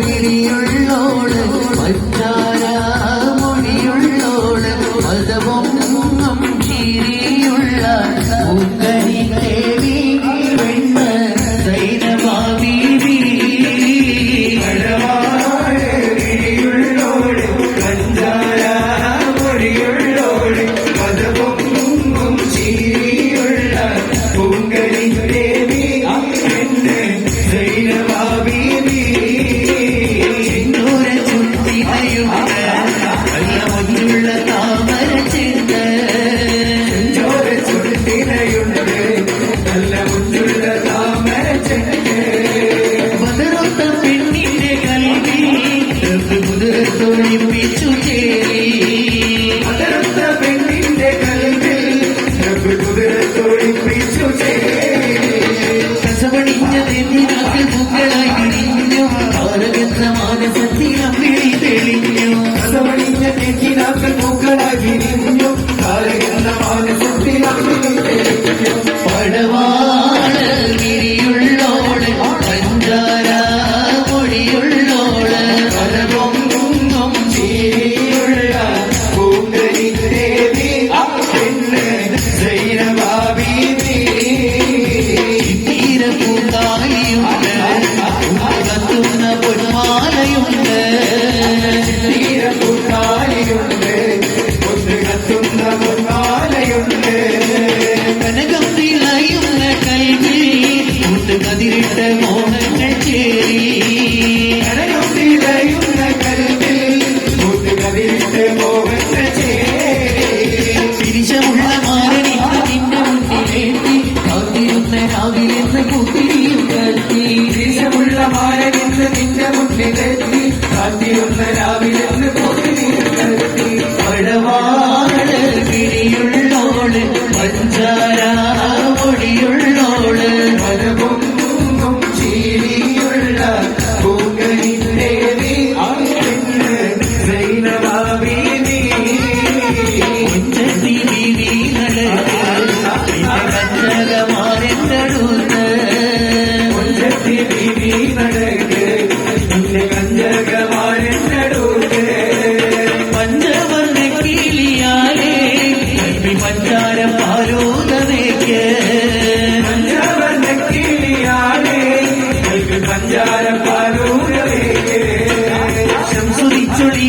വിളിയുള്ളോള് മറ്റാര മൊഴിയുള്ളോള് മതവും ചിരിയുള്ള മുക്കണി ദേവി പെണ്ണ് സൈനമാവി വിളിയുള്ളോള് മറ്റാര മൊഴിയുള്ളോള് മതവും ചിരിയുള്ള മുക്കണി ദേവി പെണ്ണ് സൈനമാവി പടവാള വിരിയുള്ളോള് പഞ്ചാര മൊഴിയുള്ളോള് പരപൊങ്കും ചിരിയുള്ള പൂങ്കരി ദേവി പെണ്ണ് സൈനമാവി തീരപ്പൂങ്കാലിയുണ്ട് കത്തുന്ന പൊന്മാലയുണ്ട് തീരപ്പൂങ്കാലിയുണ്ട് കത്തുന്ന പൊന്മാലയുണ്ട് കനകം തിളയുന്ന കൽവിൽ കതിരിട്ട മോഹങ്ങൾ ചേരി കനകം തിളയുന്ന കൽവിൽ കതിരിട്ട മോഹങ്ങൾ ചേരി തിരിച്ചമുള്ള മാരണിന്ന് നിന്റെ മുന്നിലേറ്റി കാത്തിരുന്ന രാവിലെന്ന് കുത്തിരിയും കത്തി തിരിച്ചമുള്ള മാരണിന്ന് നിന്റെ മുന്നിലേറ്റി കാത്തിരുന്ന രാവിലെന്ന് കുത്തിരിയും കത്തി പടവാള വിളിയുള്ളോള് പഞ്ചാര മൊഴിയുള്ളോള് പരപൊങ്കും ചിരിയുള്ള പൂങ്കരി ദേവി പെണ്ണ് സൈനമാവി മുറ്റത്തി വിവിധക്ക് കഞ്ചകമാരെന്തടുത്ത് മുറ്റത്തി വിവിധക്ക് കഞ്ചകമാരെന്തടുത്ത് പഞ്ചവർണ്ണ കിളിയാലേ പഞ്ചാര പാലോദനയ്ക്ക് പഞ്ചവർണ്ണ കിളിയാലേ പഞ്ചാര പാലോദനയ്ക്ക് ശംസുരിച്ചൊളി